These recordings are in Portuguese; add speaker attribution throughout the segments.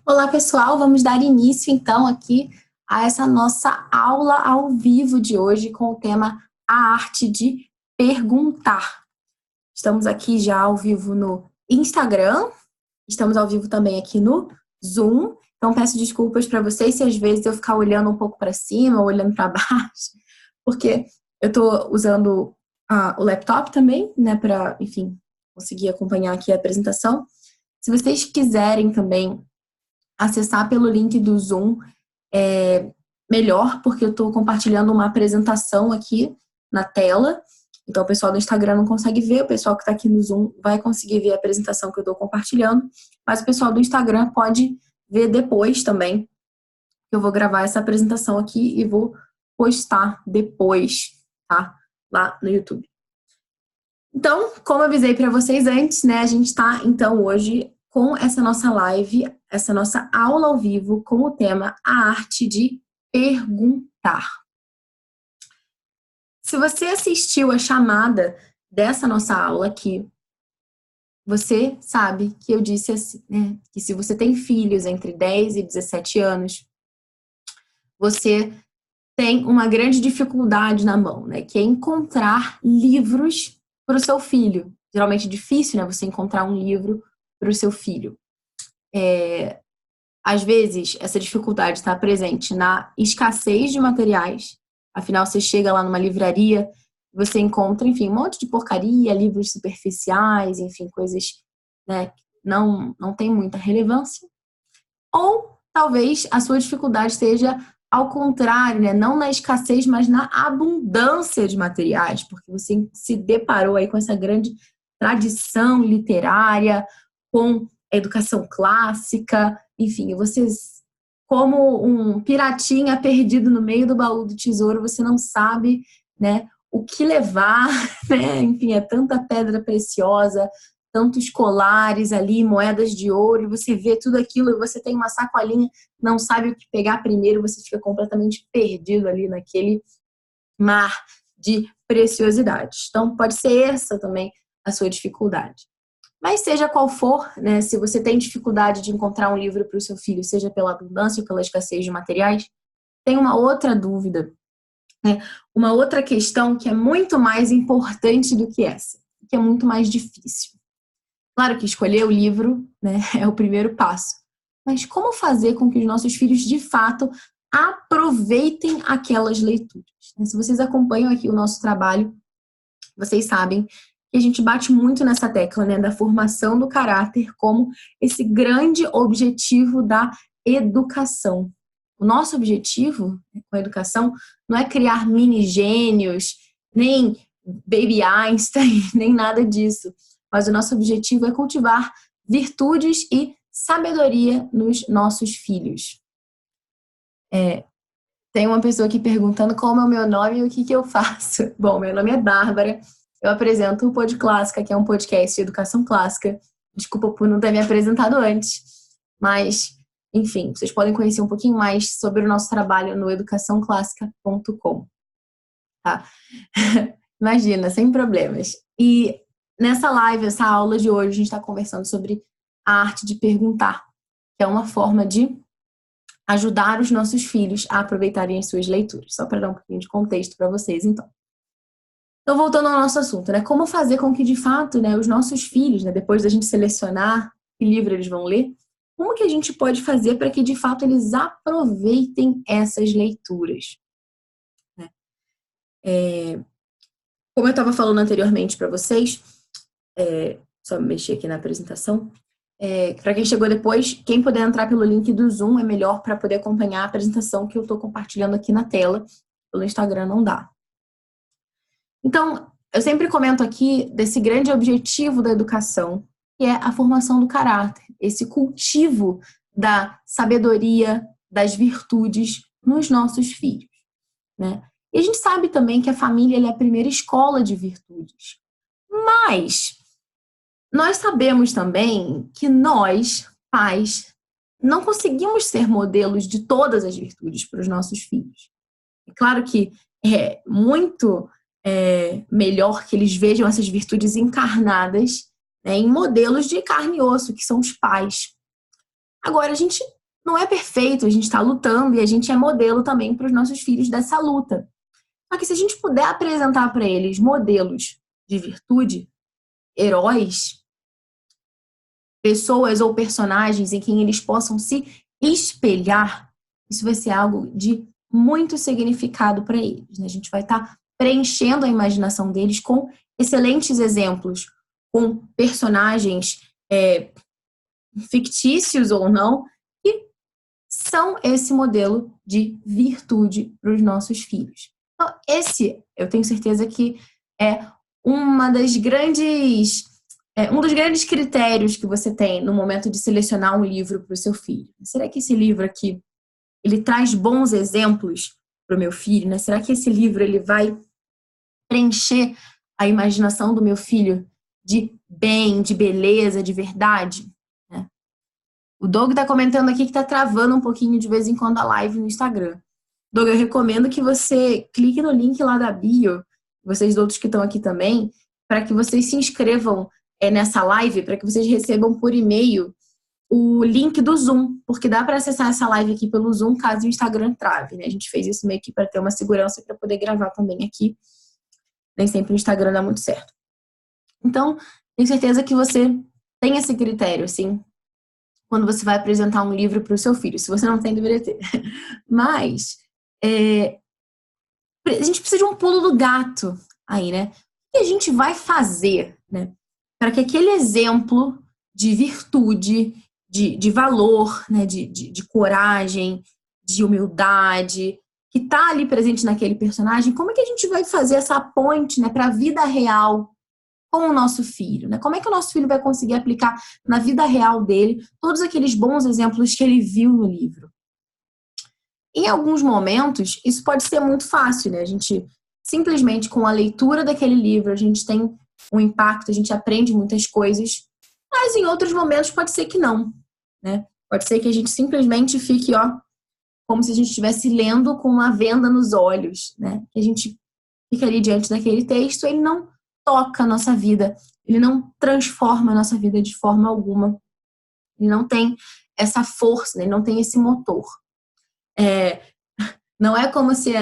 Speaker 1: Olá, pessoal. Vamos dar início, então, aqui a essa nossa aula ao vivo de hoje com o tema A Arte de Perguntar. Estamos aqui já ao vivo no Instagram, estamos ao vivo também aqui no Zoom. Então, peço desculpas para vocês se às vezes eu ficar olhando um pouco para cima ou olhando para baixo, porque eu estou usando o laptop também, né, para, enfim, conseguir acompanhar aqui a apresentação. Se vocês quiserem também acessar pelo link do Zoom é melhor, porque eu estou compartilhando uma apresentação aqui na tela. Então, o pessoal do Instagram não consegue ver, o pessoal que está aqui no Zoom vai conseguir ver a apresentação que eu estou compartilhando, mas o pessoal do Instagram pode ver depois também. Eu vou gravar essa apresentação aqui e vou postar depois, tá? Lá no YouTube. Então, como eu avisei para vocês antes, né, a gente está, então, hoje com essa nossa live, essa nossa aula ao vivo com o tema A Arte de Perguntar. Se você assistiu a chamada dessa nossa aula aqui, você sabe que eu disse assim, né, que se você tem filhos entre 10 e 17 anos, você tem uma grande dificuldade na mão, né, que é encontrar livros para o seu filho. Geralmente é difícil, né, você encontrar um livro para o seu filho. Às vezes, essa dificuldade está presente na escassez de materiais. Afinal, você chega lá numa livraria, você encontra, enfim, um monte de porcaria, livros superficiais, enfim, coisas, né, que não tem muita relevância. Ou, talvez, a sua dificuldade esteja ao contrário, né, não na escassez, mas na abundância de materiais, porque você se deparou aí com essa grande tradição literária, com a educação clássica, enfim, vocês, como um piratinha perdido no meio do baú do tesouro, você não sabe, né, o que levar, né, enfim, é tanta pedra preciosa, tantos colares ali, moedas de ouro, e você vê tudo aquilo e você tem uma sacolinha, não sabe o que pegar primeiro, você fica completamente perdido ali naquele mar de preciosidades. Então, pode ser essa também a sua dificuldade. Mas seja qual for, né, se você tem dificuldade de encontrar um livro para o seu filho, seja pela abundância ou pela escassez de materiais, tem uma outra dúvida, né, uma outra questão que é muito mais importante do que essa, que é muito mais difícil. Claro que escolher o livro, né, é o primeiro passo, mas como fazer com que os nossos filhos, de fato, aproveitem aquelas leituras? Se vocês acompanham aqui o nosso trabalho, vocês sabem que a gente bate muito nessa tecla, né, da formação do caráter como esse grande objetivo da educação. O nosso objetivo com a educação não é criar mini gênios, nem baby Einstein, nem nada disso. Mas o nosso objetivo é cultivar virtudes e sabedoria nos nossos filhos. Tem uma pessoa aqui perguntando como é o meu nome e o que eu faço. Bom, meu nome é Bárbara. Eu apresento o Pod Clássica, que é um podcast de educação clássica. Desculpa por não ter me apresentado antes. Mas, enfim, vocês podem conhecer um pouquinho mais sobre o nosso trabalho no educaçãoclássica.com. Tá? Imagina, sem problemas. E nessa live, essa aula de hoje, a gente está conversando sobre a arte de perguntar, que é uma forma de ajudar os nossos filhos a aproveitarem as suas leituras. Só para dar um pouquinho de contexto para vocês, então. Então, voltando ao nosso assunto, né? Como fazer com que, de fato, né, os nossos filhos, né, depois da gente selecionar que livro eles vão ler, como que a gente pode fazer para que, de fato, eles aproveitem essas leituras? Né? Como eu estava falando anteriormente para vocês, só mexer aqui na apresentação, para quem chegou depois, quem puder entrar pelo link do Zoom é melhor para poder acompanhar a apresentação que eu estou compartilhando aqui na tela. Pelo Instagram não dá. Então, eu sempre comento aqui desse grande objetivo da educação, que é a formação do caráter, esse cultivo da sabedoria, das virtudes nos nossos filhos, né? E a gente sabe também que a família é a primeira escola de virtudes. Mas nós sabemos também que nós, pais, não conseguimos ser modelos de todas as virtudes para os nossos filhos. É claro que é muito melhor que eles vejam essas virtudes encarnadas, né, em modelos de carne e osso, que são os pais. Agora, a gente não é perfeito, a gente está lutando e a gente é modelo também para os nossos filhos dessa luta. Só que se a gente puder apresentar para eles modelos de virtude, heróis, pessoas ou personagens em quem eles possam se espelhar, isso vai ser algo de muito significado para eles, né? A gente vai estar preenchendo a imaginação deles com excelentes exemplos, com personagens fictícios ou não, que são esse modelo de virtude para os nossos filhos. Então, esse, eu tenho certeza que é uma das grandes, um dos grandes critérios que você tem no momento de selecionar um livro para o seu filho. Será que esse livro aqui, ele traz bons exemplos para o meu filho, né? Será que esse livro ele vai preencher a imaginação do meu filho de bem, de beleza, de verdade? Né? O Doug está comentando aqui que está travando um pouquinho de vez em quando a live no Instagram. Doug, eu recomendo que você clique no link lá da bio, vocês outros que estão aqui também, para que vocês se inscrevam nessa live, para que vocês recebam por e-mail o link do Zoom, porque dá para acessar essa live aqui pelo Zoom caso o Instagram trave, né? A gente fez isso meio que para ter uma segurança para poder gravar também aqui. Nem sempre o Instagram dá muito certo. Então, tenho certeza que você tem esse critério, assim, quando você vai apresentar um livro para o seu filho. Se você não tem, deveria ter. Mas a gente precisa de um pulo do gato aí, né? O que a gente vai fazer, né? Para que aquele exemplo de virtude, de valor, né? De coragem, de humildade, que está ali presente naquele personagem, como é que a gente vai fazer essa ponte, né, para a vida real com o nosso filho, né? Como é que o nosso filho vai conseguir aplicar na vida real dele todos aqueles bons exemplos que ele viu no livro? Em alguns momentos, isso pode ser muito fácil, né? A gente, simplesmente com a leitura daquele livro, a gente tem um impacto, a gente aprende muitas coisas, mas em outros momentos pode ser que não, né? Pode ser que a gente simplesmente fique, como se a gente estivesse lendo com uma venda nos olhos, né? Que a gente fica ali diante daquele texto, ele não toca a nossa vida, ele não transforma a nossa vida de forma alguma, ele não tem essa força, né? Ele não tem esse motor. Não é como se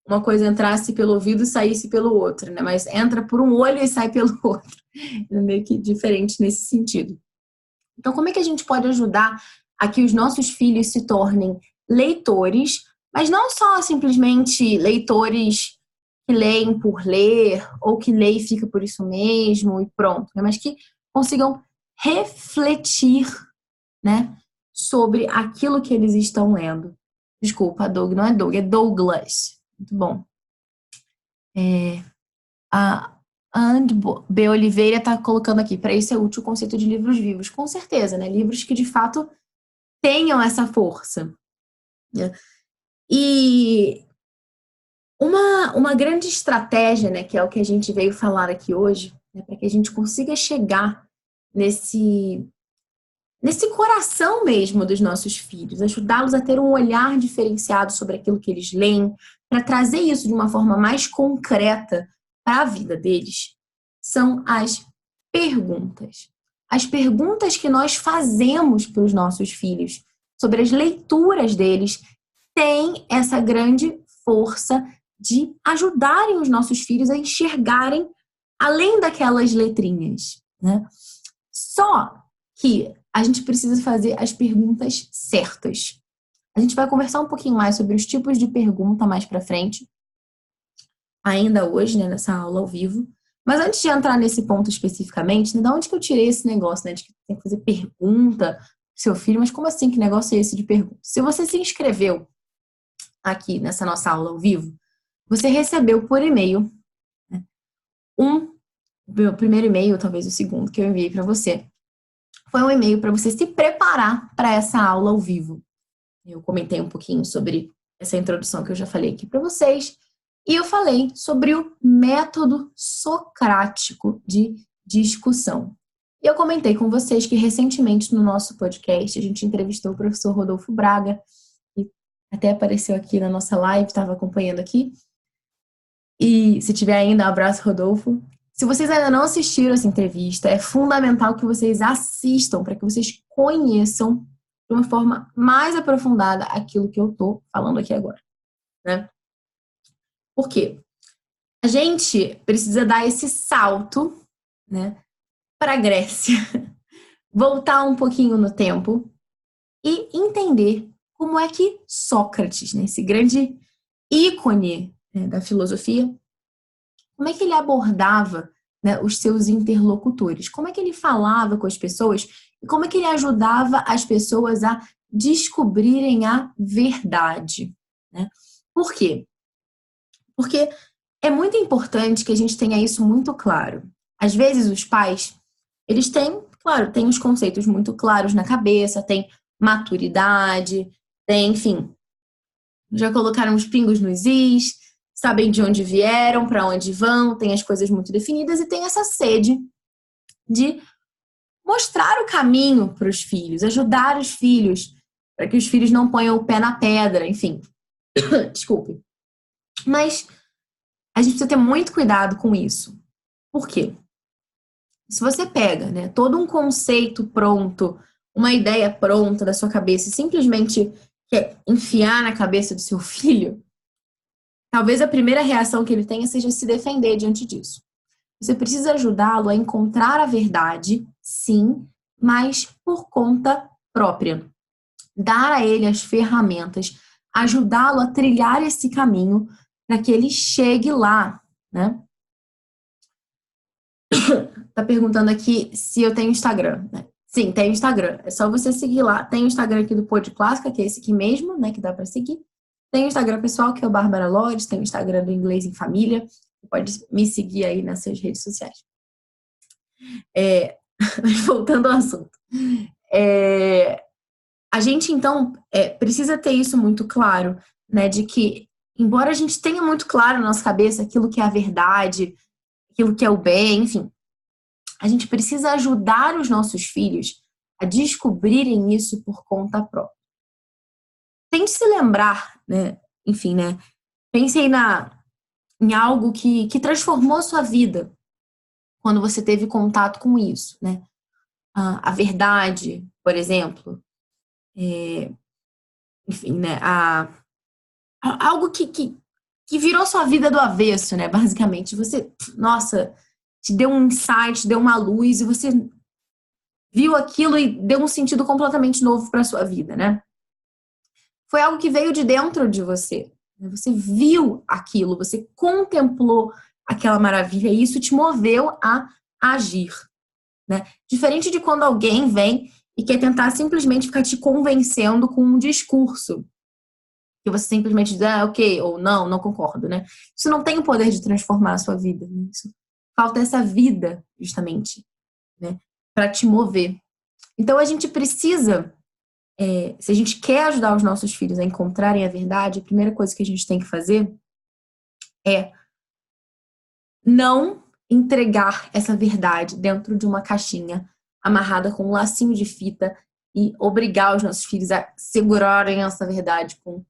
Speaker 1: uma coisa entrasse pelo ouvido e saísse pelo outro, né? Mas entra por um olho e sai pelo outro. É meio que diferente nesse sentido. Então, como é que a gente pode ajudar a que os nossos filhos se tornem leitores, mas não só simplesmente leitores que leem por ler, ou que lê e fica por isso mesmo e pronto, né? Mas que consigam refletir, né, sobre aquilo que eles estão lendo. Desculpa, Doug, não é Doug, é Douglas. Muito bom. A And B. Oliveira está colocando aqui, para isso é útil o conceito de livros vivos. Com certeza, né? Livros que de fato tenham essa força. Né? E uma grande estratégia, né, que é o que a gente veio falar aqui hoje, né, para que a gente consiga chegar nesse coração mesmo dos nossos filhos, ajudá-los a ter um olhar diferenciado sobre aquilo que eles leem, para trazer isso de uma forma mais concreta para a vida deles, são as perguntas. As perguntas que nós fazemos para os nossos filhos sobre as leituras deles têm essa grande força de ajudarem os nossos filhos a enxergarem além daquelas letrinhas, né? Só que a gente precisa fazer as perguntas certas. A gente vai conversar um pouquinho mais sobre os tipos de pergunta mais para frente, ainda hoje, né, nessa aula ao vivo. Mas antes de entrar nesse ponto especificamente, né, de onde que eu tirei esse negócio, né, de que tem que fazer pergunta pro seu filho? Mas como assim, que negócio é esse de pergunta? Se você se inscreveu aqui nessa nossa aula ao vivo, você recebeu por e-mail, né, meu primeiro e-mail, talvez o segundo que eu enviei para você, foi um e-mail para você se preparar para essa aula ao vivo. Eu comentei um pouquinho sobre essa introdução que eu já falei aqui para vocês, e eu falei sobre o método socrático de discussão. E eu comentei com vocês que recentemente no nosso podcast a gente entrevistou o professor Rodolfo Braga, que até apareceu aqui na nossa live, estava acompanhando aqui. E se tiver ainda, um abraço, Rodolfo. Se vocês ainda não assistiram essa entrevista, é fundamental que vocês assistam para que vocês conheçam de uma forma mais aprofundada aquilo que eu tô falando aqui agora, né? Por quê? A gente precisa dar esse salto, né, para a Grécia, voltar um pouquinho no tempo e entender como é que Sócrates, né, esse grande ícone, né, da filosofia, como é que ele abordava, né, os seus interlocutores, como é que ele falava com as pessoas e como é que ele ajudava as pessoas a descobrirem a verdade, né? Por quê? Porque é muito importante que a gente tenha isso muito claro. Às vezes os pais, eles têm, claro, têm os conceitos muito claros na cabeça, têm maturidade, têm, enfim, já colocaram os pingos nos is, sabem de onde vieram, para onde vão, têm as coisas muito definidas e têm essa sede de mostrar o caminho para os filhos, ajudar os filhos, para que os filhos não ponham o pé na pedra, enfim. Desculpe. Mas a gente precisa ter muito cuidado com isso. Por quê? Se você pega, né, todo um conceito pronto, uma ideia pronta da sua cabeça e simplesmente quer enfiar na cabeça do seu filho, talvez a primeira reação que ele tenha seja se defender diante disso. Você precisa ajudá-lo a encontrar a verdade, sim, mas por conta própria. Dar a ele as ferramentas, ajudá-lo a trilhar esse caminho para que ele chegue lá, né? Tá perguntando aqui se eu tenho Instagram, né? Sim, tenho Instagram. É só você seguir lá. Tem o Instagram aqui do Pod Clássica, que é esse aqui mesmo, né? Que dá para seguir. Tem o Instagram pessoal, que é o Bárbara Lores. Tem o Instagram do Inglês em Família. Você pode me seguir aí nas suas redes sociais. Mas voltando ao assunto. A gente, então, precisa ter isso muito claro, né? De que, embora a gente tenha muito claro na nossa cabeça aquilo que é a verdade, aquilo que é o bem, enfim, a gente precisa ajudar os nossos filhos a descobrirem isso por conta própria. Tente se lembrar, né? Enfim, né? Pense aí em algo que transformou a sua vida quando você teve contato com isso, né? A verdade, por exemplo. Enfim, né? Algo que virou sua vida do avesso, né? Basicamente. Você, nossa, te deu um insight, te deu uma luz e você viu aquilo e deu um sentido completamente novo para sua vida, né? Foi algo que veio de dentro de você. Você viu aquilo, você contemplou aquela maravilha e isso te moveu a agir, né? Diferente de quando alguém vem e quer tentar simplesmente ficar te convencendo com um discurso. Que você simplesmente diz, ok, ou não concordo, né? Isso não tem o poder de transformar a sua vida. Né? Isso, falta essa vida, justamente, né? Para te mover. Então, a gente precisa, se a gente quer ajudar os nossos filhos a encontrarem a verdade, a primeira coisa que a gente tem que fazer é não entregar essa verdade dentro de uma caixinha amarrada com um lacinho de fita e obrigar os nossos filhos a segurarem essa verdade com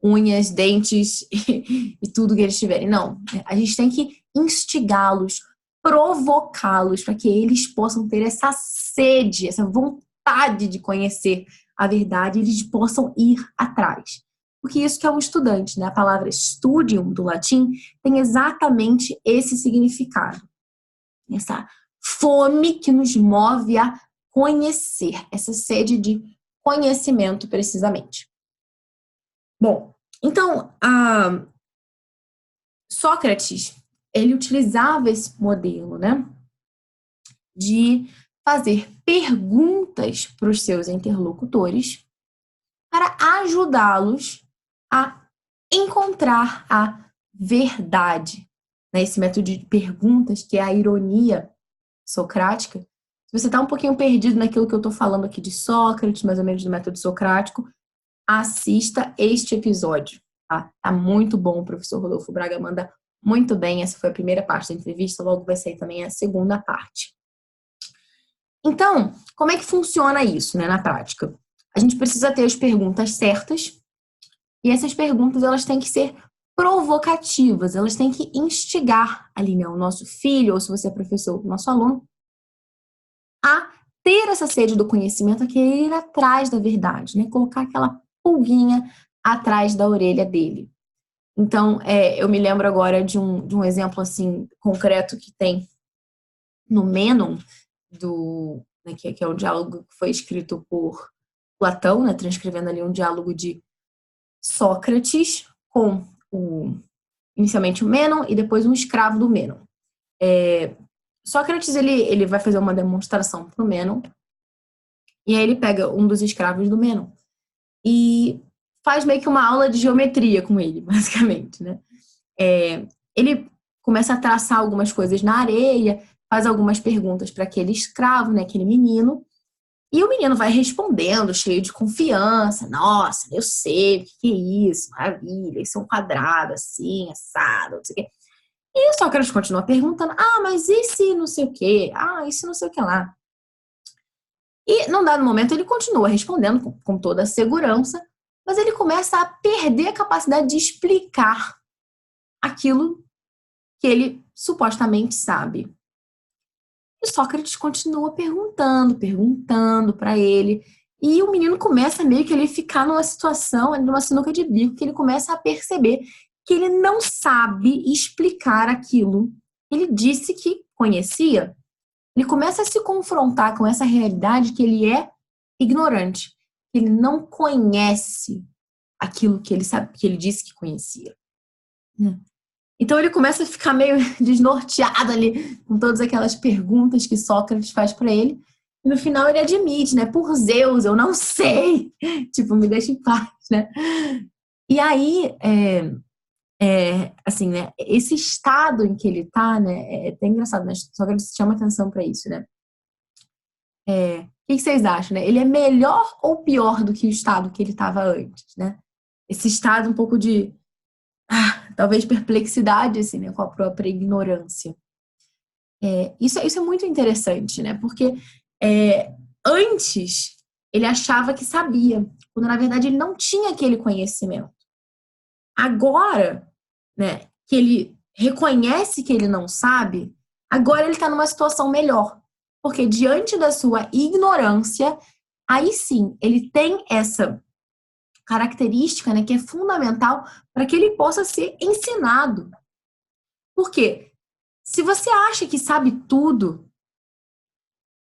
Speaker 1: unhas, dentes e tudo que eles tiverem. Não, a gente tem que instigá-los, provocá-los para que eles possam ter essa sede, essa vontade de conhecer a verdade e eles possam ir atrás. Porque isso que é um estudante, né? A palavra studium, do latim, tem exatamente esse significado. Essa fome que nos move a conhecer, essa sede de conhecimento, precisamente. Bom, então, Sócrates, ele utilizava esse modelo, né? De fazer perguntas para os seus interlocutores para ajudá-los a encontrar a verdade. Né? Esse método de perguntas, que é a ironia socrática. Se você está um pouquinho perdido naquilo que eu estou falando aqui de Sócrates, mais ou menos do método socrático, assista este episódio. Tá muito bom, o professor Rodolfo Braga manda muito bem. Essa foi a primeira parte da entrevista, logo vai sair também a segunda parte. Então, como é que funciona isso, né, na prática? A gente precisa ter as perguntas certas e essas perguntas elas têm que ser provocativas, elas têm que instigar ali, né, o nosso filho, ou se você é professor, o nosso aluno, a ter essa sede do conhecimento, a querer ir atrás da verdade, né? Colocar aquela pulguinha atrás da orelha dele. Então, eu me lembro agora de um exemplo assim concreto que tem no Mênon, né, que é um diálogo que foi escrito por Platão, né, transcrevendo ali um diálogo de Sócrates com inicialmente o Mênon e depois um escravo do Mênon. Sócrates ele vai fazer uma demonstração para o Mênon, e aí ele pega um dos escravos do Mênon e faz meio que uma aula de geometria com ele, basicamente, né? Ele começa a traçar algumas coisas na areia, faz algumas perguntas para aquele escravo, né, aquele menino, e o menino vai respondendo, cheio de confiança. Nossa, eu sei, o que é isso? Maravilha, isso é um quadrado assim, assado, não sei o quê. E o Sócrates continua perguntando, mas e se não sei o quê? Isso não sei o que lá. E, num dado momento, ele continua respondendo com toda a segurança, mas ele começa a perder a capacidade de explicar aquilo que ele supostamente sabe. E Sócrates continua perguntando para ele, e o menino começa meio que ele ficar numa situação, numa sinuca de bico, que ele começa a perceber que ele não sabe explicar aquilo que ele disse que conhecia. Ele começa a se confrontar com essa realidade que ele é ignorante, que ele não conhece aquilo que ele sabe, que ele disse que conhecia. Então ele começa a ficar meio desnorteado ali com todas aquelas perguntas que Sócrates faz para ele. E no final ele admite, né? Por Zeus, eu não sei. Tipo, me deixa em paz, né? E aí, assim, né? Esse estado em que ele tá, né? É até engraçado, né? Sócrates chama atenção para isso, né? O que vocês acham, né? Ele é melhor ou pior do que o estado que ele estava antes, né? Esse estado um pouco de talvez perplexidade, assim, né, com a própria ignorância. Isso é muito interessante, né, porque antes ele achava que sabia, quando na verdade ele não tinha aquele conhecimento. Agora, né, que ele reconhece que ele não sabe, agora ele está numa situação melhor, porque diante da sua ignorância, aí sim, ele tem essa característica, né, que é fundamental para que ele possa ser ensinado. Por quê? Se você acha que sabe tudo,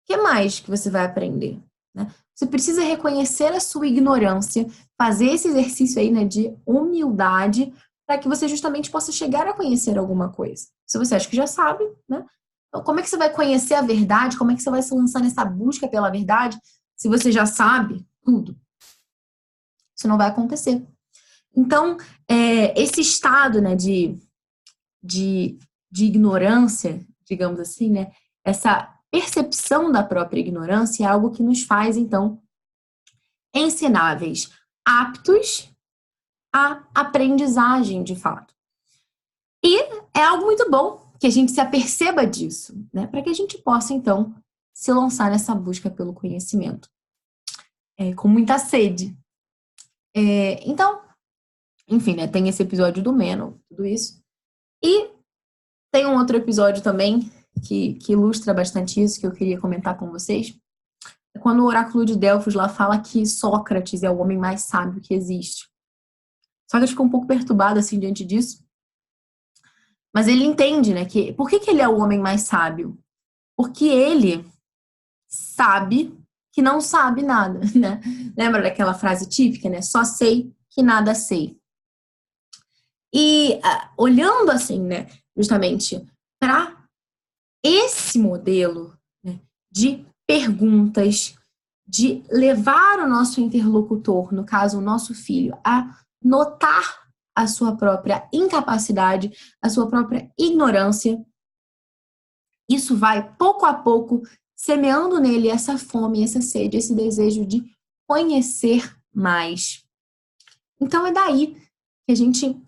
Speaker 1: o que mais que você vai aprender? Né? Você precisa reconhecer a sua ignorância, fazer esse exercício aí, né, de humildade, para que você justamente possa chegar a conhecer alguma coisa. Se você acha que já sabe, né? Então, como é que você vai conhecer a verdade? Como é que você vai se lançar nessa busca pela verdade se você já sabe tudo? Isso não vai acontecer. Então, esse estado, né, de ignorância, digamos assim, né, essa percepção da própria ignorância é algo que nos faz, então, ensináveis, aptos à aprendizagem, de fato. E é algo muito bom que a gente se aperceba disso, né, para que a gente possa, então, se lançar nessa busca pelo conhecimento, com muita sede. Então, enfim, né, tem esse episódio do Mênon, tudo isso. E tem um outro episódio também que ilustra bastante isso, que eu queria comentar com vocês. É quando o oráculo de Delfos lá fala que Sócrates é o homem mais sábio que existe. Sócrates ficou um pouco perturbado assim diante disso. Mas ele entende, né, que por que ele é o homem mais sábio? Porque ele sabe que não sabe nada, né? Lembra daquela frase típica, né? Só sei que nada sei. E olhando assim, né, justamente para esse modelo, né, de perguntas, de levar o nosso interlocutor, no caso o nosso filho, a notar a sua própria incapacidade, a sua própria ignorância, isso vai pouco a pouco semeando nele essa fome, essa sede, esse desejo de conhecer mais. Então é daí que a gente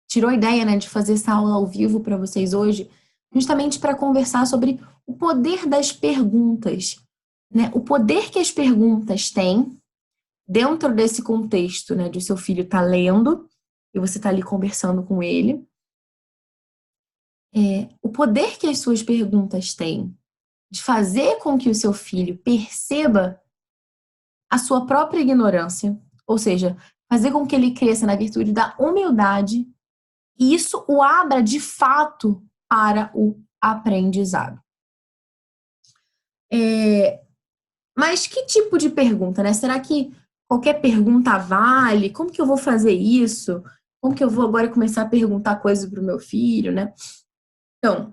Speaker 1: tirou a ideia, né, de fazer essa aula ao vivo para vocês hoje, justamente para conversar sobre o poder das perguntas, né? O poder que as perguntas têm dentro desse contexto, né, de seu filho estar lendo e você está ali conversando com ele. O poder que as suas perguntas têm de fazer com que o seu filho perceba a sua própria ignorância, ou seja, fazer com que ele cresça na virtude da humildade, e isso o abra de fato para o aprendizado. Mas que tipo de pergunta, né? Será que qualquer pergunta vale? Como que eu vou fazer isso? Como que eu vou agora começar a perguntar coisas para o meu filho, né? Então,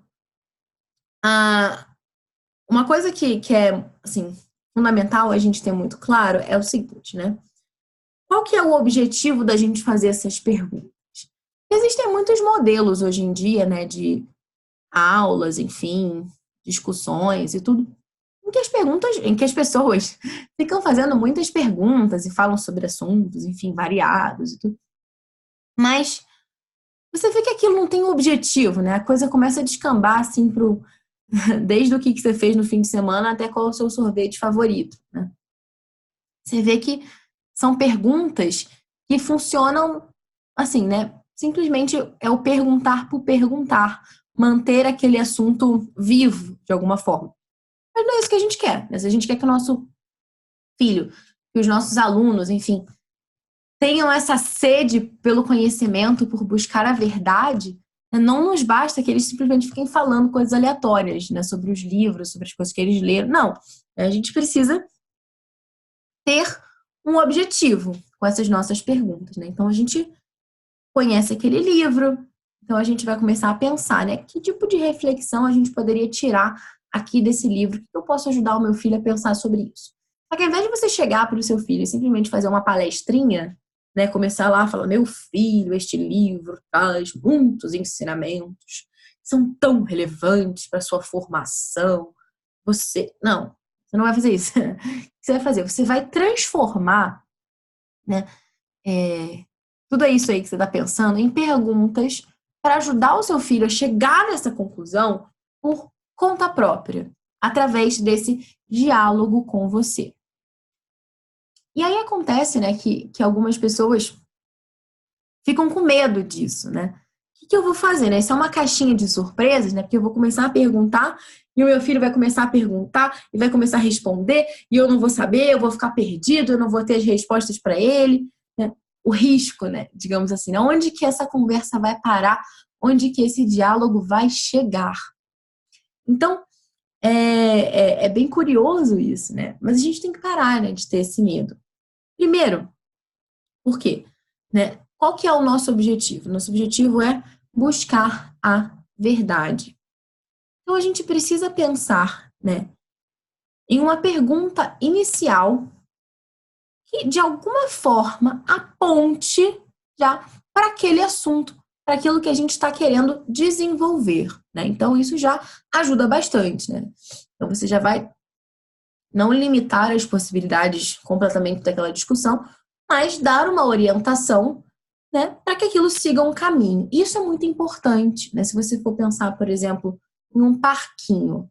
Speaker 1: uma coisa que é, assim, fundamental a gente ter muito claro é o seguinte, né? Qual que é o objetivo da gente fazer essas perguntas? Existem muitos modelos hoje em dia, né, de aulas, enfim, discussões e tudo, em que as pessoas ficam fazendo muitas perguntas e falam sobre assuntos, enfim, variados e tudo. Mas você vê que aquilo não tem um objetivo, né? A coisa começa a descambar assim desde o que você fez no fim de semana até qual é o seu sorvete favorito, né? Você vê que são perguntas que funcionam assim, né? Simplesmente é o perguntar por perguntar, manter aquele assunto vivo de alguma forma. Mas não é isso que a gente quer, né? Se a gente quer que o nosso filho, que os nossos alunos, enfim, tenham essa sede pelo conhecimento, por buscar a verdade, né? Não nos basta que eles simplesmente fiquem falando coisas aleatórias, né? Sobre os livros, sobre as coisas que eles leram. Não. A gente precisa ter um objetivo com essas nossas perguntas, né? Então, a gente conhece aquele livro, então a gente vai começar a pensar, né? Que tipo de reflexão a gente poderia tirar aqui desse livro? O que eu posso ajudar o meu filho a pensar sobre isso? Só que ao invés de você chegar para o seu filho e simplesmente fazer uma palestrinha, né? Começar lá a falar, meu filho, este livro traz muitos ensinamentos, são tão relevantes para a sua formação. Não, você não vai fazer isso. O que você vai fazer? Você vai transformar, né? Tudo isso aí que você está pensando em perguntas para ajudar o seu filho a chegar nessa conclusão por conta própria, através desse diálogo com você. E aí acontece, né, que algumas pessoas ficam com medo disso, né? O que eu vou fazer, né? Isso é uma caixinha de surpresas, né? Porque eu vou começar a perguntar e o meu filho vai começar a perguntar e vai começar a responder e eu não vou saber, eu vou ficar perdido, eu não vou ter as respostas para ele, né? O risco, né? Digamos assim, né? Onde que essa conversa vai parar? Onde que esse diálogo vai chegar? Então, é bem curioso isso, né? Mas a gente tem que parar, né, de ter esse medo. Primeiro, por quê? Né? Qual que é o nosso objetivo? Nosso objetivo é buscar a verdade. Então, a gente precisa pensar, né, em uma pergunta inicial que, de alguma forma, aponte já para aquele assunto, para aquilo que a gente está querendo desenvolver, né? Então, isso já ajuda bastante, né? Então, você já vai não limitar as possibilidades completamente daquela discussão, mas dar uma orientação, né, para que aquilo siga um caminho. Isso é muito importante, né? Se você for pensar, por exemplo, em um parquinho,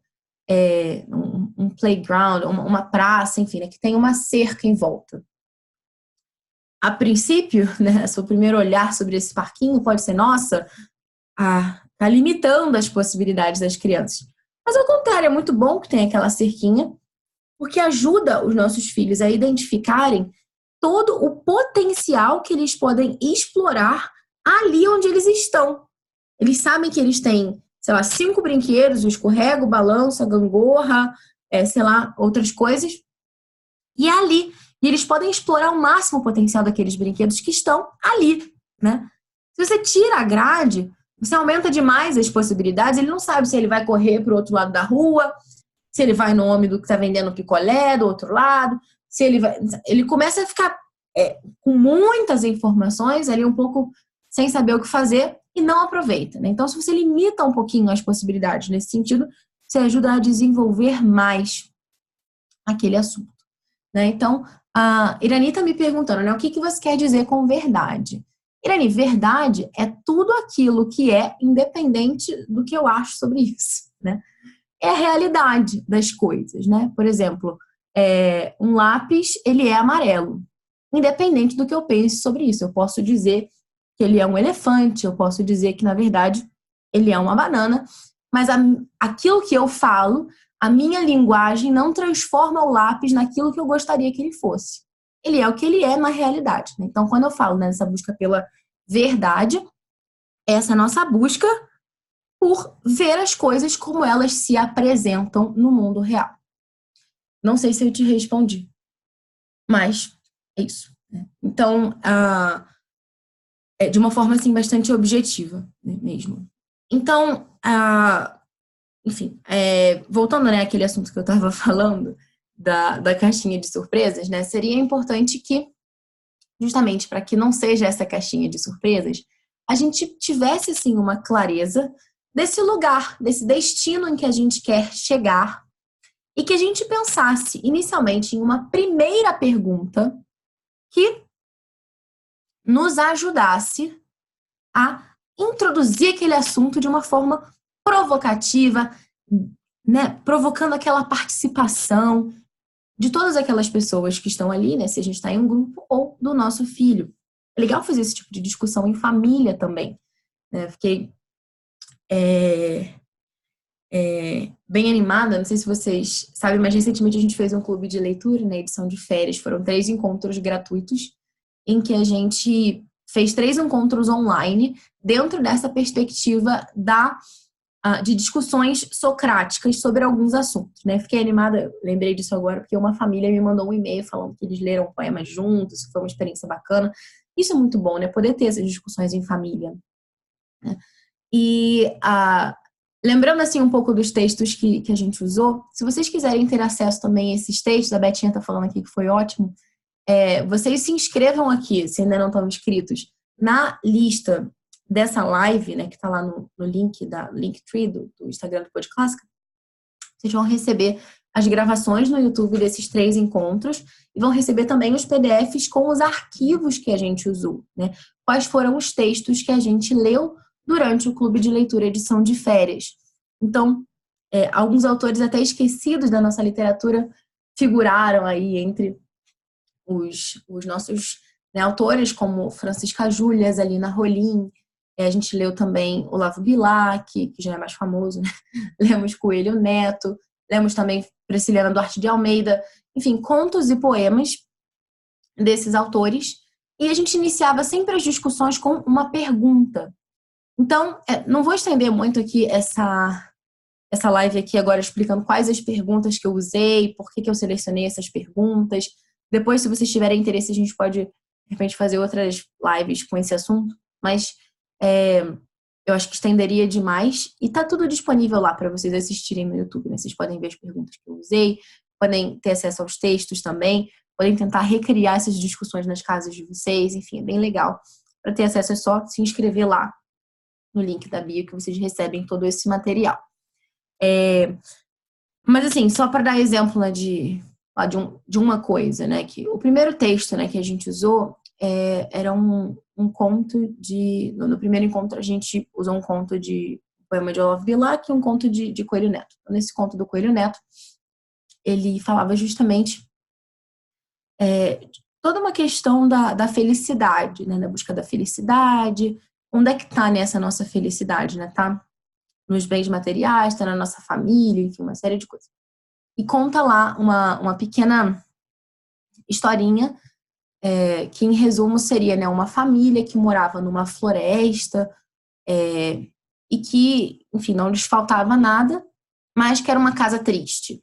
Speaker 1: um playground, uma praça, enfim, né, que tem uma cerca em volta. A princípio, né, seu primeiro olhar sobre esse parquinho pode ser, nossa, tá limitando as possibilidades das crianças. Mas ao contrário, é muito bom que tenha aquela cerquinha, porque ajuda os nossos filhos a identificarem todo o potencial que eles podem explorar ali onde eles estão. Eles sabem que eles têm, sei lá, 5 brinquedos, o escorrega, o balanço, a gangorra, sei lá, outras coisas. E é ali. E eles podem explorar ao máximo o potencial daqueles brinquedos que estão ali, né? Se você tira a grade, você aumenta demais as possibilidades. Ele não sabe se ele vai correr para o outro lado da rua, se ele vai no homem do que está vendendo picolé do outro lado, se ele vai. Ele começa a ficar com muitas informações ali, um pouco sem saber o que fazer e não aproveita, né? Então, se você limita um pouquinho as possibilidades nesse sentido, você ajuda a desenvolver mais aquele assunto, né? Então, a Irani está me perguntando, né? O que você quer dizer com verdade? Irani, verdade é tudo aquilo que é independente do que eu acho sobre isso, né? É a realidade das coisas, né? Por exemplo, um lápis, ele é amarelo, independente do que eu pense sobre isso. Eu posso dizer que ele é um elefante, eu posso dizer que, na verdade, ele é uma banana, mas aquilo que eu falo, a minha linguagem não transforma o lápis naquilo que eu gostaria que ele fosse. Ele é o que ele é na realidade, né? Então, quando eu falo nessa busca pela verdade, essa nossa busca por ver as coisas como elas se apresentam no mundo real. Não sei se eu te respondi, mas é isso, né? Então, de uma forma assim bastante objetiva, né, mesmo. Então, enfim, voltando, né, àquele assunto que eu estava falando da caixinha de surpresas, né, seria importante que, justamente para que não seja essa caixinha de surpresas, a gente tivesse assim uma clareza desse lugar, desse destino em que a gente quer chegar e que a gente pensasse inicialmente em uma primeira pergunta que nos ajudasse a introduzir aquele assunto de uma forma provocativa, né, provocando aquela participação de todas aquelas pessoas que estão ali, né, se a gente está em um grupo, ou do nosso filho. É legal fazer esse tipo de discussão em família também, né? Fiquei bem animada, não sei se vocês sabem, mas recentemente a gente fez um clube de leitura na edição de férias. Foram 3 encontros gratuitos em que a gente fez 3 encontros online dentro dessa perspectiva de discussões socráticas sobre alguns assuntos, né? Fiquei animada, lembrei disso agora, porque uma família me mandou um e-mail falando que eles leram poemas juntos, que foi uma experiência bacana. Isso é muito bom, né? Poder ter essas discussões em família, né? E lembrando assim um pouco dos textos que a gente usou, se vocês quiserem ter acesso também a esses textos, a Betinha tá falando aqui que foi ótimo, vocês se inscrevam aqui, se ainda não estão inscritos, na lista dessa live, né, que tá lá no link da Linktree do Instagram do Podclássica. Vocês vão receber as gravações no YouTube desses 3 encontros e vão receber também os PDFs com os arquivos que a gente usou, né? Quais foram os textos que a gente leu durante o Clube de Leitura edição de férias. Então, alguns autores até esquecidos da nossa literatura figuraram aí entre os nossos, né, autores, como Francisca Júlia, Zalina Rolim. A gente leu também Olavo Bilac, que já é mais famoso, né? Lemos Coelho Neto, lemos também Prisciliana Duarte de Almeida, enfim, contos e poemas desses autores, e a gente iniciava sempre as discussões com uma pergunta. Então, não vou estender muito aqui essa live aqui agora explicando quais as perguntas que eu usei, por que eu selecionei essas perguntas. Depois, se vocês tiverem interesse, a gente pode, de repente, fazer outras lives com esse assunto, mas eu acho que estenderia demais, e tá tudo disponível lá para vocês assistirem no YouTube, né? Vocês podem ver as perguntas que eu usei, podem ter acesso aos textos também, podem tentar recriar essas discussões nas casas de vocês, enfim, é bem legal. Para ter acesso é só se inscrever lá no link da bio que vocês recebem todo esse material. Mas assim, só para dar exemplo, né, de uma coisa, né, que o primeiro texto, né, que a gente usou era um conto no primeiro encontro a gente usou um conto de poema de Olavo Bilac e um conto de Coelho Neto. Então, nesse conto do Coelho Neto, ele falava justamente toda uma questão da felicidade, né, da busca da felicidade. Onde é que tá nessa nossa felicidade, né? Tá nos bens materiais, tá na nossa família, enfim, uma série de coisas. E conta lá uma pequena historinha que, em resumo, seria, né, uma família que morava numa floresta e que, enfim, não lhes faltava nada, mas que era uma casa triste.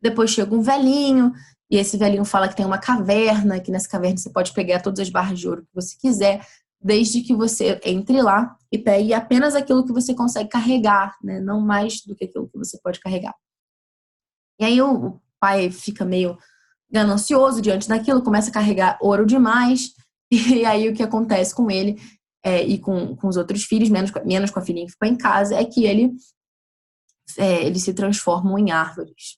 Speaker 1: Depois chega um velhinho, e esse velhinho fala que tem uma caverna, que nessa caverna você pode pegar todas as barras de ouro que você quiser, desde que você entre lá e pegue apenas aquilo que você consegue carregar, né? Não mais do que aquilo que você pode carregar. E aí o pai fica meio ganancioso diante daquilo, começa a carregar ouro demais, e aí o que acontece com ele e com os outros filhos, menos com a filhinha que ficou em casa, é que eles se transformam em árvores.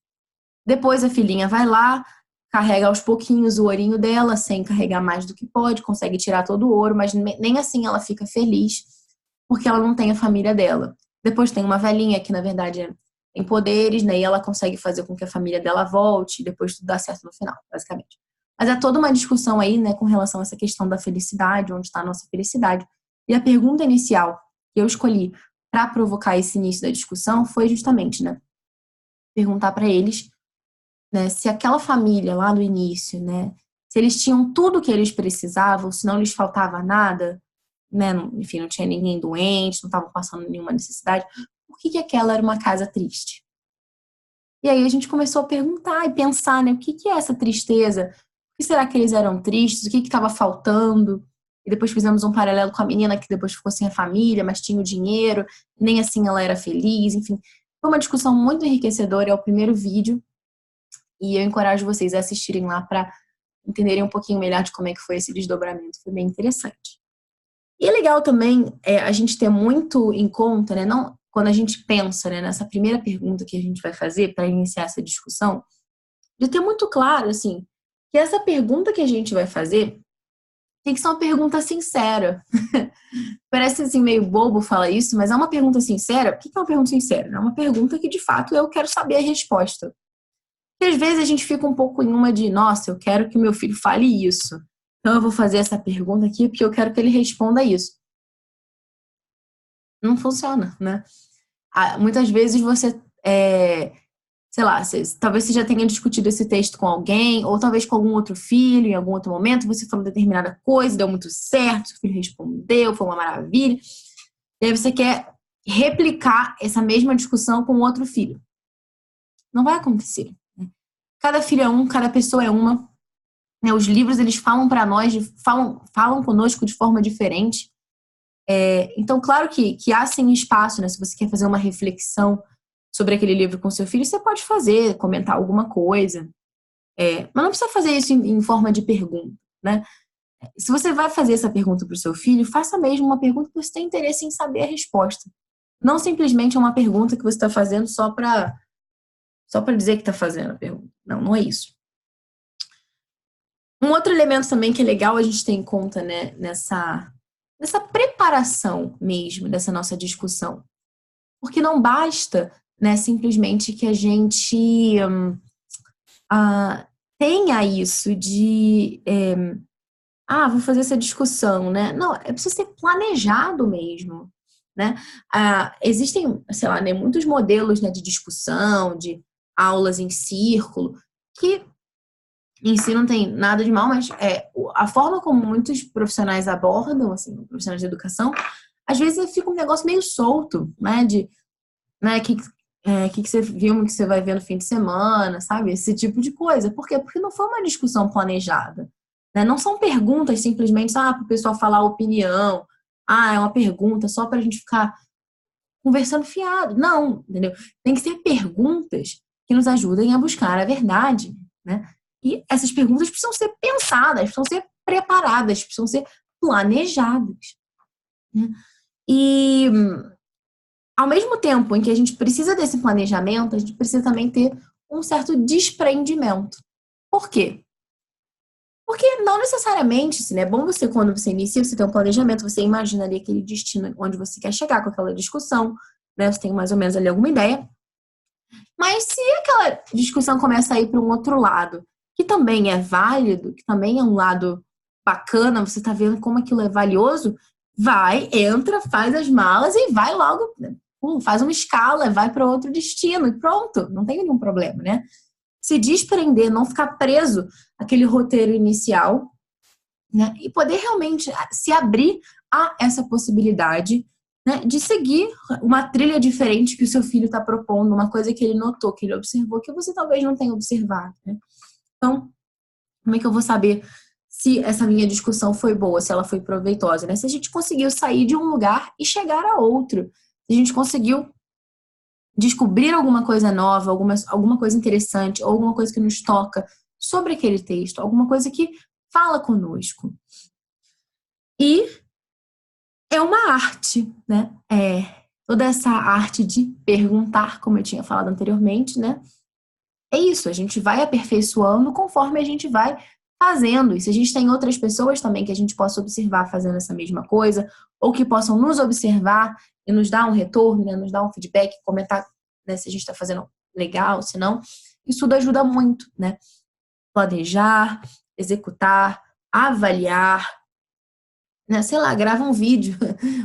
Speaker 1: Depois a filhinha vai lá, carrega aos pouquinhos o ourinho dela, sem carregar mais do que pode, consegue tirar todo o ouro, mas nem assim ela fica feliz, porque ela não tem a família dela. Depois tem uma velhinha que, na verdade, tem poderes, né? E ela consegue fazer com que a família dela volte, e depois tudo dá certo no final, basicamente. Mas é toda uma discussão aí, né, com relação a essa questão da felicidade, onde está a nossa felicidade. E a pergunta inicial que eu escolhi para provocar esse início da discussão foi justamente, né? perguntar para eles, né, se aquela família lá no início, né, se eles tinham tudo o que eles precisavam, se não lhes faltava nada, né, enfim, não tinha ninguém doente, não estavam passando nenhuma necessidade, por que aquela era uma casa triste? E aí a gente começou a perguntar e pensar, né, o que é essa tristeza? Por que será que eles eram tristes? O que estava faltando? E depois fizemos um paralelo com a menina que depois ficou sem a família, mas tinha o dinheiro, nem assim ela era feliz, enfim. Foi uma discussão muito enriquecedora, é o primeiro vídeo, e eu encorajo vocês a assistirem lá para entenderem um pouquinho melhor de como é que foi esse desdobramento. Foi bem interessante. E é legal também a gente ter muito em conta, né, não, quando a gente pensa, né, nessa primeira pergunta que a gente vai fazer para iniciar essa discussão, de ter muito claro, assim, que essa pergunta que a gente vai fazer tem que ser uma pergunta sincera. Parece assim meio bobo falar isso, mas é uma pergunta sincera. O que é uma pergunta sincera? É uma pergunta que de fato eu quero saber a resposta. Porque às vezes a gente fica um pouco em uma de, nossa, eu quero que meu filho fale isso. Então eu vou fazer essa pergunta aqui porque eu quero que ele responda isso. Não funciona, né? Muitas vezes você, sei lá, talvez você já tenha discutido esse texto com alguém, ou talvez com algum outro filho, em algum outro momento, você falou determinada coisa, deu muito certo, seu filho respondeu, foi uma maravilha. E aí você quer replicar essa mesma discussão com outro filho. Não vai acontecer. Né? Cada filho é um, cada pessoa é uma. Né? Os livros, eles falam para nós, falam conosco de forma diferente. Então, claro que há sim espaço, né? Se você quer fazer uma reflexão sobre aquele livro com seu filho, você pode fazer, comentar alguma coisa. Mas não precisa fazer isso em forma de pergunta, né? Se você vai fazer essa pergunta para o seu filho, faça mesmo uma pergunta que você tem interesse em saber a resposta. Não simplesmente uma pergunta que você está fazendo só para dizer que está fazendo a pergunta. Não, não é isso. Um outro elemento também que é legal a gente ter em conta, né, nessa preparação mesmo dessa nossa discussão. Porque não basta, né, simplesmente que a gente tenha isso de vou fazer essa discussão, né? Não, é preciso ser planejado mesmo, né? Existem, sei lá, né, muitos modelos, né, de discussão, de aulas em círculo, que em si não tem nada de mal, mas a forma como muitos profissionais abordam, assim, profissionais de educação, às vezes fica um negócio meio solto, né? De, né, que você viu, que você vai ver no fim de semana, sabe? Esse tipo de coisa. Por quê? Porque não foi uma discussão planejada. Né? Não são perguntas simplesmente para o pessoal falar a opinião. É uma pergunta só para a gente ficar conversando fiado. Não, entendeu? Tem que ser perguntas que nos ajudem a buscar a verdade, né? E essas perguntas precisam ser pensadas, precisam ser preparadas, precisam ser planejadas. Né? E ao mesmo tempo em que a gente precisa desse planejamento, a gente precisa também ter um certo desprendimento. Por quê? Porque não necessariamente, assim, né? É bom você, quando você inicia, você tem um planejamento, você imagina ali aquele destino onde você quer chegar com aquela discussão, né? Você tem mais ou menos ali alguma ideia. Mas se aquela discussão começa a ir para um outro lado, que também é válido, que também é um lado bacana, você está vendo como aquilo é valioso, vai, entra, faz as malas e vai logo, faz uma escala, vai para outro destino e pronto, não tem nenhum problema, né? Se desprender, não ficar preso àquele roteiro inicial, né? E poder realmente se abrir a essa possibilidade, né, de seguir uma trilha diferente que o seu filho está propondo, uma coisa que ele notou, que ele observou, que você talvez não tenha observado. Né? Então, como é que eu vou saber se essa minha discussão foi boa, se ela foi proveitosa? Né? Se a gente conseguiu sair de um lugar e chegar a outro, se a gente conseguiu descobrir alguma coisa nova, alguma coisa interessante, ou alguma coisa que nos toca sobre aquele texto, alguma coisa que fala conosco. E é uma arte, né? Toda essa arte de perguntar, como eu tinha falado anteriormente, né? É isso, a gente vai aperfeiçoando conforme a gente vai fazendo. E se a gente tem outras pessoas também que a gente possa observar fazendo essa mesma coisa, ou que possam nos observar e nos dar um retorno, né? Nos dar um feedback, comentar, né, se a gente está fazendo legal, se não, isso tudo ajuda muito, né? Planejar, executar, avaliar, né, sei lá, grava um vídeo,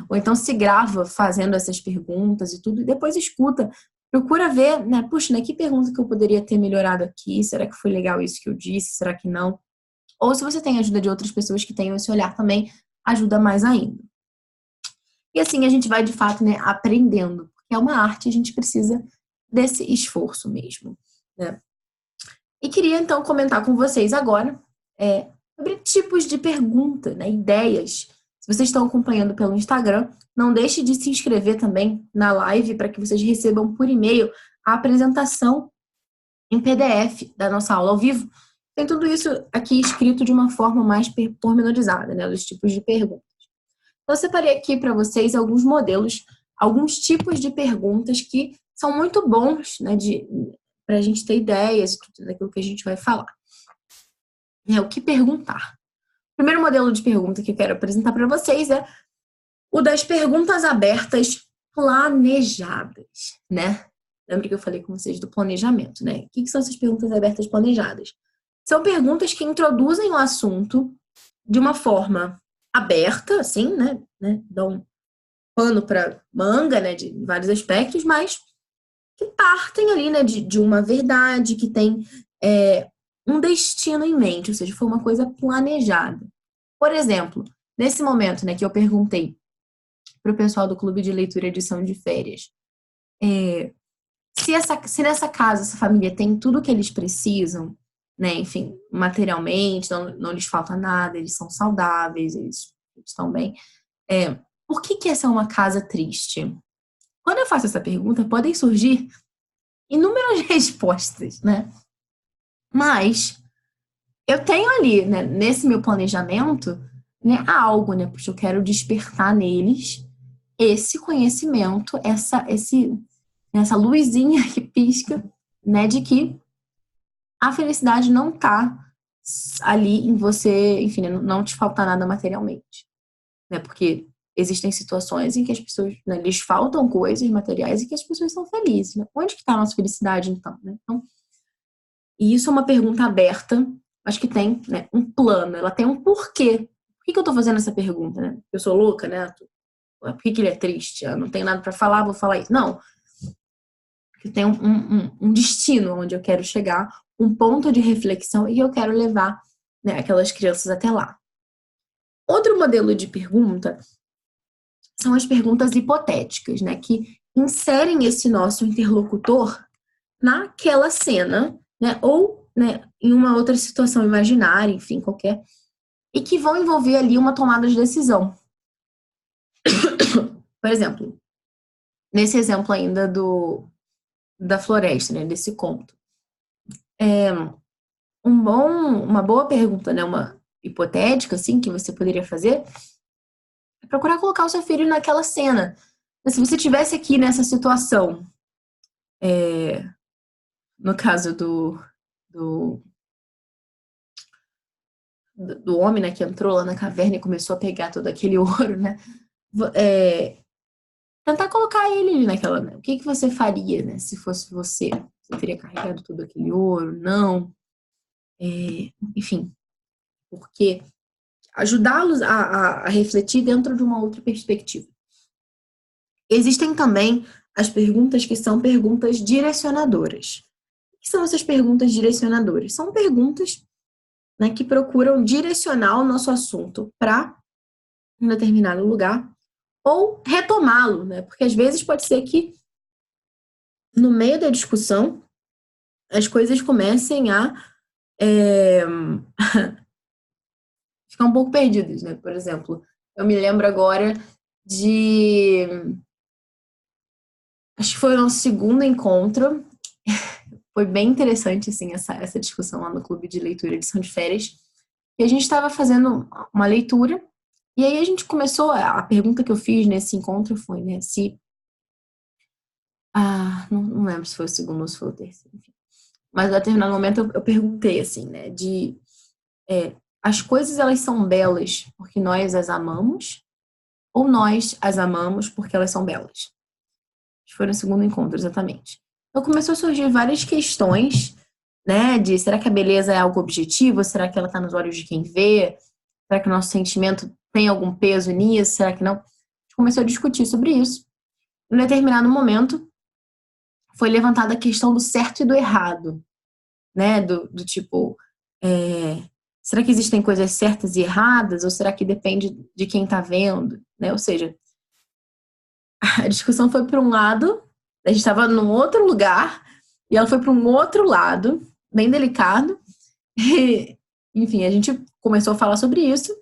Speaker 1: ou então se grava fazendo essas perguntas e tudo, e depois escuta procura ver, né? Puxa, né, que pergunta que eu poderia ter melhorado aqui? Será que foi legal isso que eu disse? Será que não? Ou se você tem a ajuda de outras pessoas que tenham esse olhar também, ajuda mais ainda. E assim a gente vai, de fato, né, aprendendo. Porque é uma arte, a gente precisa desse esforço mesmo, né? E queria, então, comentar com vocês agora sobre tipos de pergunta, né, ideias. Se vocês estão acompanhando pelo Instagram, não deixe de se inscrever também na live para que vocês recebam por e-mail a apresentação em PDF da nossa aula ao vivo. Tem tudo isso aqui escrito de uma forma mais pormenorizada, né, dos tipos de perguntas. Então, eu separei aqui para vocês alguns modelos, alguns tipos de perguntas que são muito bons, né, para a gente ter ideias e tudo daquilo que a gente vai falar. O que perguntar? O primeiro modelo de pergunta que eu quero apresentar para vocês é o das perguntas abertas planejadas, né? Lembra que eu falei com vocês do planejamento, né? O que são essas perguntas abertas planejadas? São perguntas que introduzem o assunto de uma forma aberta, assim, né? Dão pano para manga, né? De vários aspectos, mas que partem ali, né? De uma verdade, que tem um destino em mente, ou seja, foi uma coisa planejada. Por exemplo, nesse momento, né, que eu perguntei para o pessoal do Clube de Leitura Edição de Férias, se nessa casa, essa família tem tudo que eles precisam, né, enfim, materialmente, não lhes falta nada, eles são saudáveis, eles estão bem, por que essa é uma casa triste? Quando eu faço essa pergunta, podem surgir inúmeras respostas, né? Mas eu tenho ali, né, nesse meu planejamento, né, algo, né? Porque eu quero despertar neles esse conhecimento, essa luzinha que pisca, né, de que a felicidade não tá ali em você, enfim, né, não te faltar nada materialmente, né? Porque existem situações em que as pessoas, né, lhes faltam coisas materiais e que as pessoas são felizes, né? Onde que tá a nossa felicidade, então, né? Então, e isso é uma pergunta aberta, mas que tem, né, um plano, ela tem um porquê. Por que eu tô fazendo essa pergunta, né? Eu sou louca, né? Por que ele é triste? Eu não tenho nada para falar, vou falar isso. Não. Porque tem um destino onde eu quero chegar, um ponto de reflexão e eu quero levar, né, aquelas crianças até lá. Outro modelo de pergunta são as perguntas hipotéticas, né? Que inserem esse nosso interlocutor naquela cena, né? Ou, né, em uma outra situação imaginária, enfim, qualquer, e que vão envolver ali uma tomada de decisão. Por exemplo, nesse exemplo ainda da floresta, né, desse conto. Uma boa pergunta, né, uma hipotética, assim, que você poderia fazer, é procurar colocar o seu filho naquela cena. Se você tivesse aqui nessa situação, no caso do homem, né, que entrou lá na caverna e começou a pegar todo aquele ouro, né, tentar colocar ele ali naquela, né? O que você faria, né, se fosse você? Você teria carregado todo aquele ouro? Não? Enfim, porque ajudá-los a refletir dentro de uma outra perspectiva. Existem também as perguntas que são perguntas direcionadoras. O que são essas perguntas direcionadoras? São perguntas, né, que procuram direcionar o nosso assunto para um determinado lugar ou retomá-lo, né? Porque às vezes pode ser que no meio da discussão as coisas comecem a ficar um pouco perdidas, né? Por exemplo, eu me lembro agora de... Acho que foi o nosso segundo encontro. Foi bem interessante, assim, essa discussão lá no Clube de Leitura Edição de Férias. E a gente estava fazendo uma leitura, e aí a gente começou, a pergunta que eu fiz nesse encontro foi, né, se... não lembro se foi o segundo ou se foi o terceiro, enfim. Mas a determinado momento eu perguntei, assim, né, as coisas, elas são belas porque nós as amamos, ou nós as amamos porque elas são belas? Foi no segundo encontro, exatamente. Então começou a surgir várias questões, né, de será que a beleza é algo objetivo? Será que ela está nos olhos de quem vê? Será que o nosso sentimento tem algum peso nisso? Será que não? A gente começou a discutir sobre isso. Em um determinado momento, foi levantada a questão do certo e do errado, né? Do tipo, será que existem coisas certas e erradas? Ou será que depende de quem está vendo? Né? Ou seja, a discussão foi para um lado, a gente estava num outro lugar, e ela foi para um outro lado, bem delicado. E, enfim, a gente começou a falar sobre isso,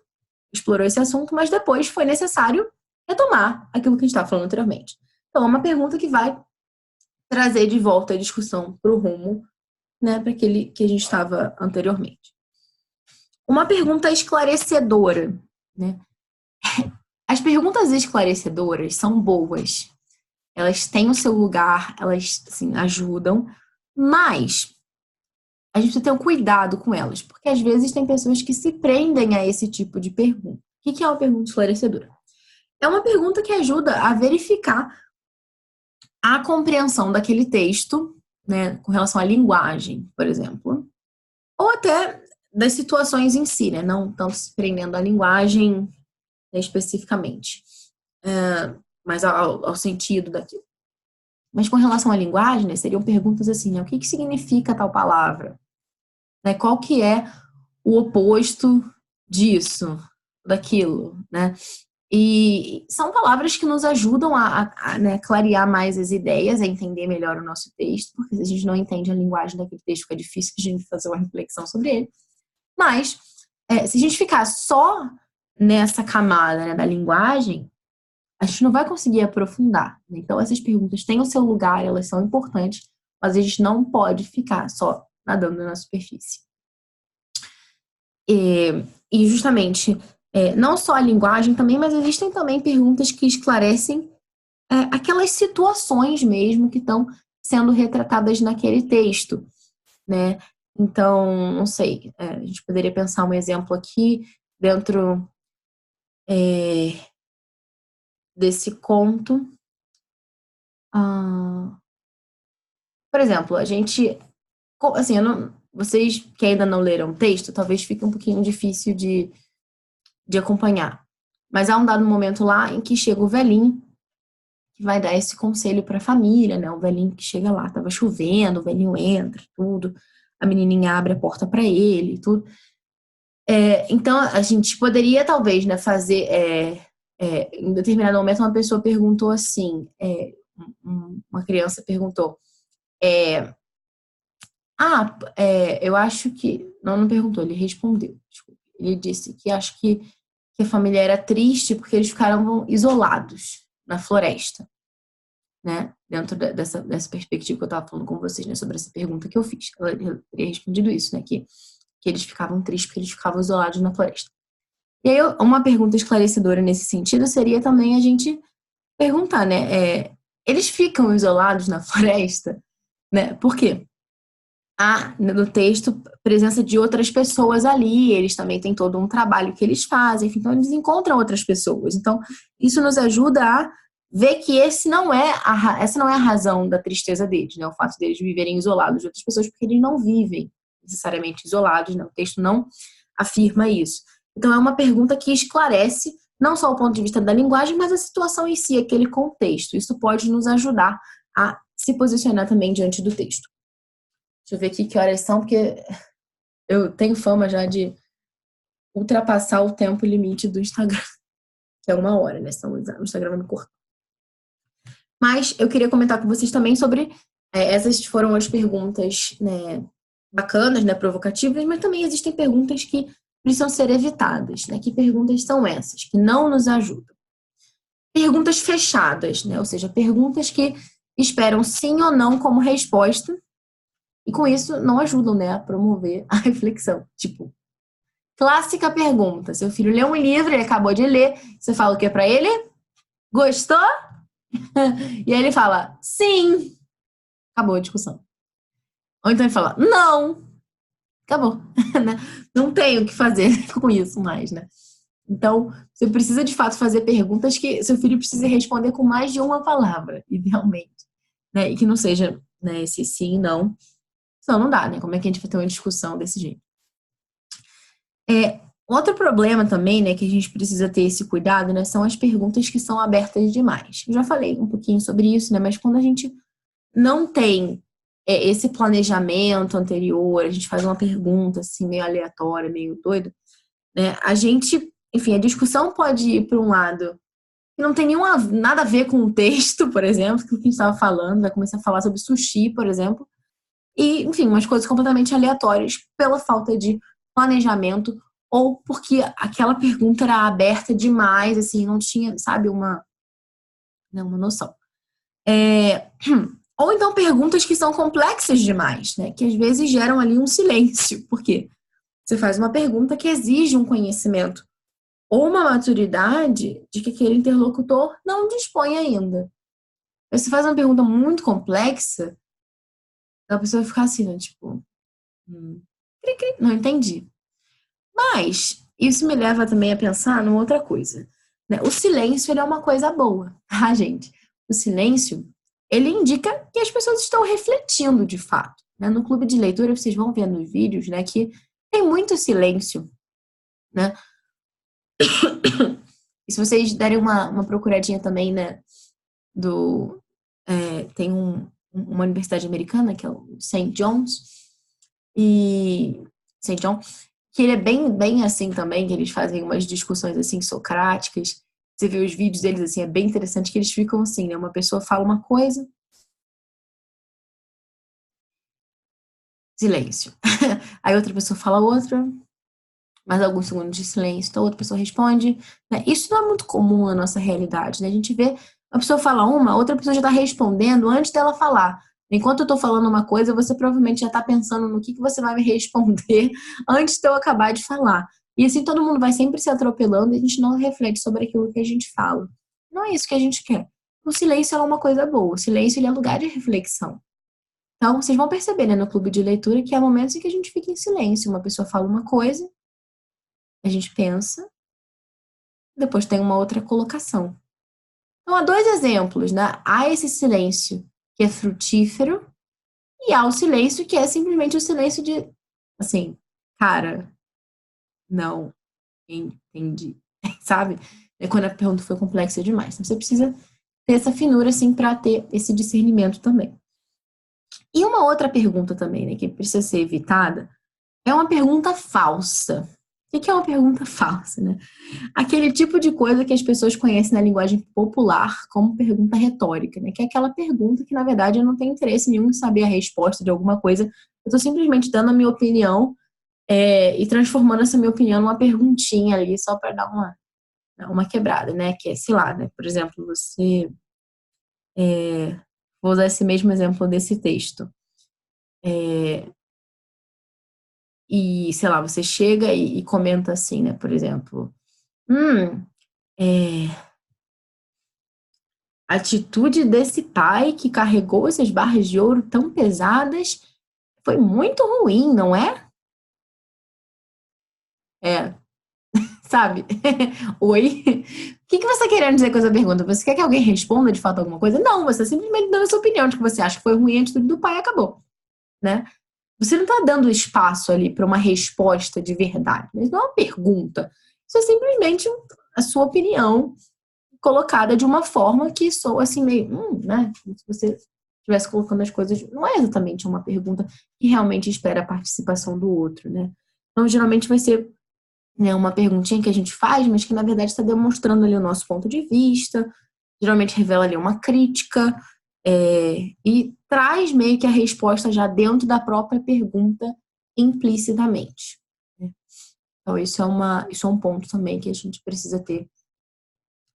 Speaker 1: explorou esse assunto, mas depois foi necessário retomar aquilo que a gente estava falando anteriormente. Então, é uma pergunta que vai trazer de volta a discussão para o rumo, né, para aquele que a gente estava anteriormente. Uma pergunta esclarecedora, né? As perguntas esclarecedoras são boas, elas têm o seu lugar, elas, assim, ajudam, mas a gente precisa ter um cuidado com elas, porque às vezes tem pessoas que se prendem a esse tipo de pergunta. O que é uma pergunta esclarecedora? É uma pergunta que ajuda a verificar a compreensão daquele texto, né, com relação à linguagem, por exemplo, ou até das situações em si, né, não tanto se prendendo à linguagem, né, especificamente, mas ao sentido daquilo. Mas com relação à linguagem, né, seriam perguntas assim, né, o que significa tal palavra? Né, qual que é o oposto disso, daquilo, né? E são palavras que nos ajudam né, clarear mais as ideias, a entender melhor o nosso texto, porque se a gente não entende a linguagem daquele texto, fica difícil a gente fazer uma reflexão sobre ele. Mas, se a gente ficar só nessa camada, né, da linguagem, a gente não vai conseguir aprofundar. Né? Então, essas perguntas têm o seu lugar, elas são importantes, mas a gente não pode ficar só nadando na superfície. E justamente, não só a linguagem também, mas existem também perguntas que esclarecem aquelas situações mesmo que estão sendo retratadas naquele texto, né? Então, não sei, a gente poderia pensar um exemplo aqui dentro desse conto. Por exemplo, a gente, assim, vocês que ainda não leram o texto, talvez fique um pouquinho difícil de acompanhar. Mas há um dado momento lá em que chega o velhinho que vai dar esse conselho para a família, né? O velhinho que chega lá, tava chovendo, o velhinho entra, tudo, a menininha abre a porta para ele, tudo. Então a gente poderia talvez, né, fazer, em determinado momento uma pessoa perguntou assim, uma criança perguntou, eu acho que, não perguntou, ele respondeu, desculpa. Ele disse que acho que a família era triste porque eles ficaram isolados na floresta, né? Dentro dessa perspectiva que eu estava falando com vocês, né? Sobre essa pergunta que eu fiz. Eu teria respondido isso, né? Que eles ficavam tristes porque eles ficavam isolados na floresta. E aí, uma pergunta esclarecedora nesse sentido seria também a gente perguntar, né? Eles ficam isolados na floresta, né? Por quê? Há no texto presença de outras pessoas ali, eles também têm todo um trabalho que eles fazem, então eles encontram outras pessoas. Então, isso nos ajuda a ver que essa não é a razão da tristeza deles, né? O fato deles viverem isolados de outras pessoas, porque eles não vivem necessariamente isolados, né? O texto não afirma isso. Então, é uma pergunta que esclarece não só o ponto de vista da linguagem, mas a situação em si, aquele contexto. Isso pode nos ajudar a se posicionar também diante do texto. Deixa eu ver aqui que horas são, porque eu tenho fama já de ultrapassar o tempo limite do Instagram, que é 1 hora, né? Senão o Instagram vai me cortar. Mas eu queria comentar com vocês também sobre essas foram as perguntas, né, bacanas, né, provocativas, mas também existem perguntas que precisam ser evitadas, né? Que perguntas são essas? Que não nos ajudam. Perguntas fechadas, né? Ou seja, perguntas que esperam sim ou não como resposta e com isso não ajudam, né, a promover a reflexão. Tipo, clássica pergunta. Seu filho lê um livro, ele acabou de ler, você fala o que para ele? Gostou? E aí ele fala, sim. Acabou a discussão. Ou então ele fala, não. Acabou. Não tem o que fazer com isso mais, né? Então, você precisa de fato fazer perguntas que seu filho precise responder com mais de uma palavra, idealmente. Né? E que não seja, né, esse sim, não. Senão não dá, né? Como é que a gente vai ter uma discussão desse jeito? Outro problema também, né, que a gente precisa ter esse cuidado, né, são as perguntas que são abertas demais. Eu já falei um pouquinho sobre isso, né, mas quando a gente não tem esse planejamento anterior, a gente faz uma pergunta assim, meio aleatória, meio doida, né? A gente, enfim, a discussão pode ir para um lado que não tem nada a ver com o texto, por exemplo, que a gente estava falando, vai começar a falar sobre sushi, por exemplo, e, enfim, umas coisas completamente aleatórias pela falta de planejamento ou porque aquela pergunta era aberta demais, assim, não tinha, sabe, uma noção. Ou então perguntas que são complexas demais, né? Que às vezes geram ali um silêncio. Por quê? Você faz uma pergunta que exige um conhecimento ou uma maturidade de que aquele interlocutor não dispõe ainda. Você faz uma pergunta muito complexa, a pessoa vai ficar assim, né? Tipo, não entendi. Mas isso me leva também a pensar numa outra coisa, né? O silêncio, ele é uma coisa boa, tá, gente? O silêncio, ele indica que as pessoas estão refletindo de fato, né? No clube de leitura, vocês vão ver nos vídeos, né, que tem muito silêncio, né? E se vocês derem uma procuradinha também, né, tem uma universidade americana, que é o St. John's, e St. John, que ele é bem assim também, que eles fazem umas discussões assim socráticas. Você vê os vídeos deles assim, é bem interessante que eles ficam assim, né? Uma pessoa fala uma coisa, silêncio. Aí outra pessoa fala outra, mais alguns segundos de silêncio, então outra pessoa responde, né? Isso não é muito comum na nossa realidade, né? A gente vê uma pessoa fala uma, outra pessoa já está respondendo antes dela falar. Enquanto eu estou falando uma coisa, você provavelmente já está pensando no que você vai me responder antes de eu acabar de falar. E assim todo mundo vai sempre se atropelando e a gente não reflete sobre aquilo que a gente fala. Não é isso que a gente quer. O silêncio é uma coisa boa. O silêncio ele é lugar de reflexão. Então, vocês vão perceber, né, no clube de leitura que há momentos em que a gente fica em silêncio. Uma pessoa fala uma coisa, a gente pensa, depois tem uma outra colocação. Então, há dois exemplos, né? Há esse silêncio que é frutífero e há o silêncio que é simplesmente o silêncio de, assim, cara, não entendi, sabe? É quando a pergunta foi complexa demais. Então, você precisa ter essa finura, assim, para ter esse discernimento também. E uma outra pergunta também, né, que precisa ser evitada, é uma pergunta falsa. O que é uma pergunta falsa, né? Aquele tipo de coisa que as pessoas conhecem na linguagem popular como pergunta retórica, né? Que é aquela pergunta que, na verdade, eu não tenho interesse nenhum em saber a resposta de alguma coisa. Eu estou simplesmente dando a minha opinião e transformando essa minha opinião numa perguntinha ali, só para dar uma quebrada, né? Que é, sei lá, né? Por exemplo, vou usar esse mesmo exemplo desse texto. E, sei lá, você chega e comenta assim, né? Por exemplo, a atitude desse pai que carregou essas barras de ouro tão pesadas foi muito ruim, não é? É, sabe? Oi? O que você está querendo dizer com essa pergunta? Você quer que alguém responda de fato alguma coisa? Não, você está simplesmente dando a sua opinião de que você acha que foi ruim a atitude do pai e acabou, né? Você não está dando espaço ali para uma resposta de verdade. Isso não é uma pergunta. Isso é simplesmente a sua opinião colocada de uma forma que soa assim meio, né? Se você estivesse colocando as coisas, não é exatamente uma pergunta que realmente espera a participação do outro, né? Então, geralmente vai ser, né, uma perguntinha que a gente faz, mas que na verdade está demonstrando ali o nosso ponto de vista, geralmente revela ali uma crítica, e traz meio que a resposta já dentro da própria pergunta implicitamente, né? Então, isso é um ponto também que a gente precisa ter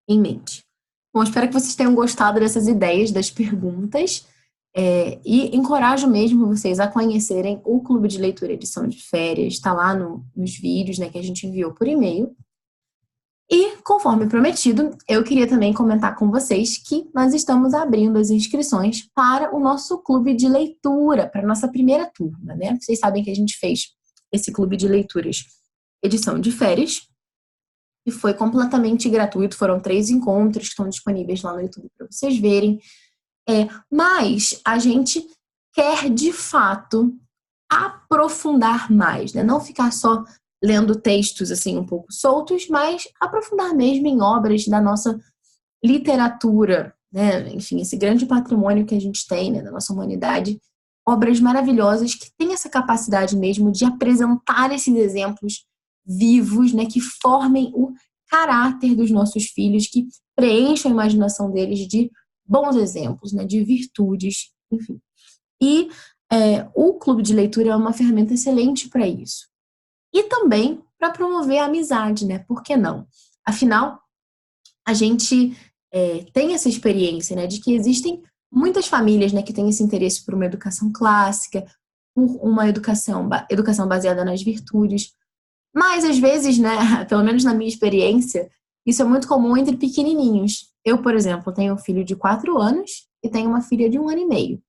Speaker 1: em mente. Bom, espero que vocês tenham gostado dessas ideias, das perguntas, e encorajo mesmo vocês a conhecerem o Clube de Leitura Edição de Férias, está lá nos vídeos, né, que a gente enviou por e-mail. E, conforme prometido, eu queria também comentar com vocês que nós estamos abrindo as inscrições para o nosso clube de leitura, para a nossa primeira turma, né? Vocês sabem que a gente fez esse clube de leituras edição de férias, e foi completamente gratuito. Foram 3 encontros que estão disponíveis lá no YouTube para vocês verem. Mas a gente quer, de fato, aprofundar mais, né? Não ficar só lendo textos assim um pouco soltos, mas aprofundar mesmo em obras da nossa literatura né, enfim, esse grande patrimônio que a gente tem, né, da nossa humanidade, obras maravilhosas que têm essa capacidade mesmo de apresentar esses exemplos vivos, né, que formem o caráter dos nossos filhos, que preencham a imaginação deles de bons exemplos, né, de virtudes, enfim. E o clube de leitura é uma ferramenta excelente para isso. E também para promover a amizade, né? Por que não? Afinal, a gente tem essa experiência, né, de que existem muitas famílias, né, que têm esse interesse por uma educação clássica, por uma educação baseada nas virtudes. Mas, às vezes, né, pelo menos na minha experiência, isso é muito comum entre pequenininhos. Eu, por exemplo, tenho um filho de 4 anos e tenho uma filha de 1 ano e meio.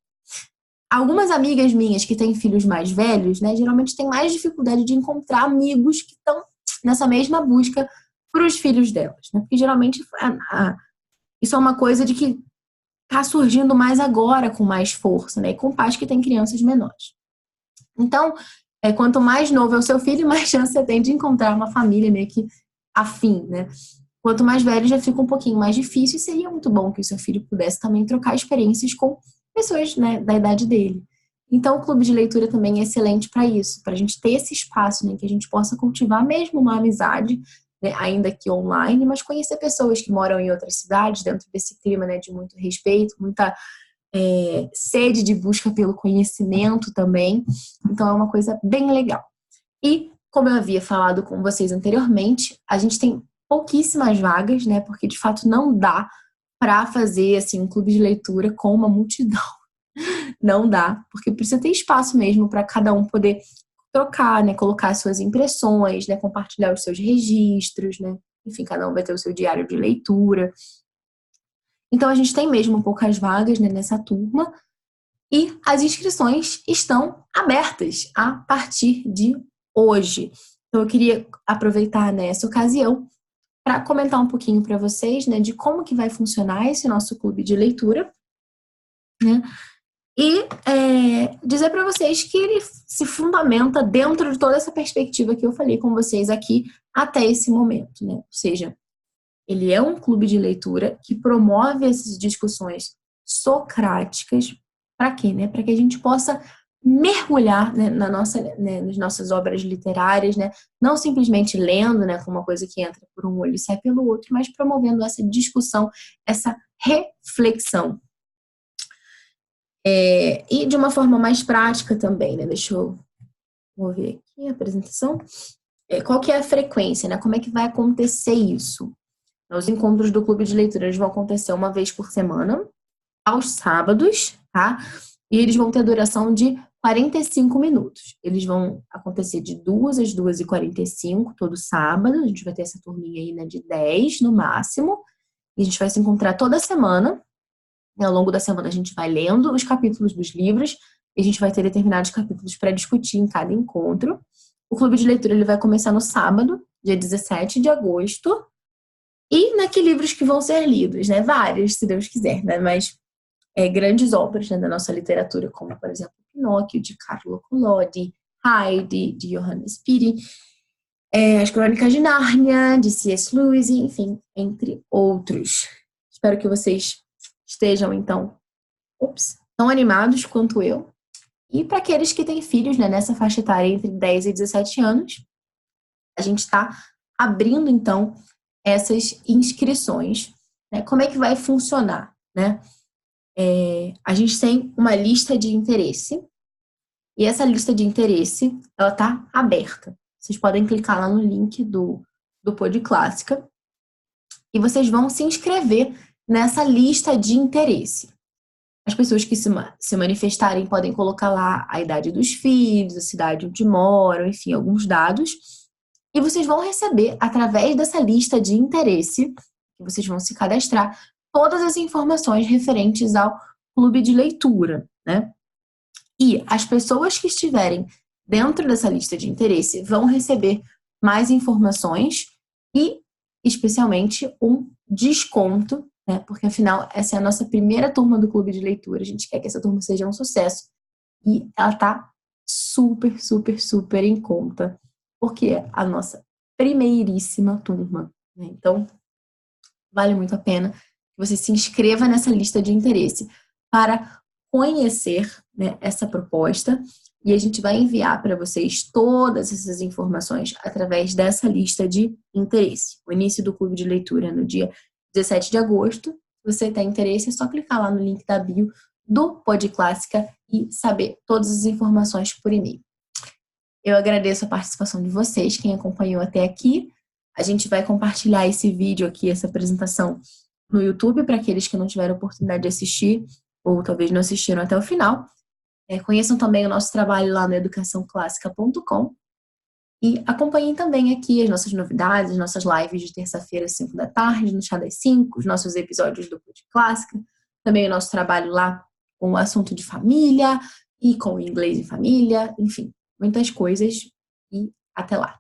Speaker 1: Algumas amigas minhas que têm filhos mais velhos, né, geralmente têm mais dificuldade de encontrar amigos que estão nessa mesma busca para os filhos delas, né? Porque geralmente isso é uma coisa de que está surgindo mais agora com mais força, né? E com pais que têm crianças menores. Então, quanto mais novo é o seu filho, mais chance você tem de encontrar uma família meio que afim, né? Quanto mais velho já fica um pouquinho mais difícil e seria muito bom que o seu filho pudesse também trocar experiências com pessoas, né, da idade dele. Então, o clube de leitura também é excelente para isso, para a gente ter esse espaço, né, que a gente possa cultivar mesmo uma amizade, né, ainda que online, mas conhecer pessoas que moram em outras cidades, dentro desse clima, né, de muito respeito, muita sede de busca pelo conhecimento também. Então, é uma coisa bem legal. E, como eu havia falado com vocês anteriormente, a gente tem pouquíssimas vagas, né? Porque de fato não dá para fazer assim um clube de leitura com uma multidão. Não dá, porque precisa ter espaço mesmo para cada um poder trocar, né? Colocar suas impressões, né? Compartilhar os seus registros, né? Enfim, cada um vai ter o seu diário de leitura. Então a gente tem mesmo poucas vagas, né, nessa turma e as inscrições estão abertas a partir de hoje. Então eu queria aproveitar nessa ocasião para comentar um pouquinho para vocês, né, de como que vai funcionar esse nosso clube de leitura, né? E dizer para vocês que ele se fundamenta dentro de toda essa perspectiva que eu falei com vocês aqui até esse momento, né? Ou seja, ele é um clube de leitura que promove essas discussões socráticas. Para quê? Né? Para que a gente possa mergulhar, né, nas nossas obras literárias, né? Não simplesmente lendo, né, como uma coisa que entra por um olho e sai pelo outro, mas promovendo essa discussão, essa reflexão. E de uma forma mais prática também, né? Deixa eu ver aqui a apresentação. Qual que é a frequência, né? Como é que vai acontecer isso? Os encontros do clube de leitura eles vão acontecer uma vez por semana, aos sábados, tá? E eles vão ter duração de 45 minutos. Eles vão acontecer de 2 às 2h45, todo sábado. A gente vai ter essa turminha aí, né, de 10 no máximo. E a gente vai se encontrar toda semana. E ao longo da semana a gente vai lendo os capítulos dos livros. E a gente vai ter determinados capítulos para discutir em cada encontro. O clube de leitura ele vai começar no sábado, dia 17 de agosto. E, né, que livros que vão ser lidos, né? Vários, se Deus quiser, né? Mas grandes obras, né, da nossa literatura, como, por exemplo, Pinóquio, de Carlo Collodi, Heidi, de Johannes Piri, As Crônicas de Nárnia, de C.S. Lewis, enfim, entre outros. Espero que vocês estejam, então, tão animados quanto eu. E para aqueles que têm filhos, né, nessa faixa etária entre 10 e 17 anos, a gente está abrindo, então, essas inscrições. Né? Como é que vai funcionar? Né? A gente tem uma lista de interesse e essa lista de interesse ela está aberta. Vocês podem clicar lá no link do Pod Clássica e vocês vão se inscrever nessa lista de interesse. As pessoas que se manifestarem podem colocar lá a idade dos filhos, a cidade onde moram, enfim, alguns dados. E vocês vão receber, através dessa lista de interesse, que vocês vão se cadastrar, todas as informações referentes ao clube de leitura, né? E as pessoas que estiverem dentro dessa lista de interesse vão receber mais informações e, especialmente, um desconto, né? Porque, afinal, essa é a nossa primeira turma do clube de leitura. A gente quer que essa turma seja um sucesso. E ela tá super, super, super em conta. Porque é a nossa primeiríssima turma. Né? Então, vale muito a pena que você se inscreva nessa lista de interesse para conhecer, né, essa proposta, e a gente vai enviar para vocês todas essas informações através dessa lista de interesse. O início do clube de leitura é no dia 17 de agosto. Se você tem interesse, é só clicar lá no link da bio do Pod Clássica e saber todas as informações por e-mail. Eu agradeço a participação de vocês, quem acompanhou até aqui. A gente vai compartilhar esse vídeo aqui, essa apresentação, no YouTube, para aqueles que não tiveram oportunidade de assistir, ou talvez não assistiram até o final. Conheçam também o nosso trabalho lá no educaçãoclássica.com e acompanhem também aqui as nossas novidades, as nossas lives de terça-feira às 5 da tarde, no Chá das 5, os nossos episódios do Pod Clássica, também o nosso trabalho lá com o assunto de família e com o inglês em família, enfim, muitas coisas, e até lá.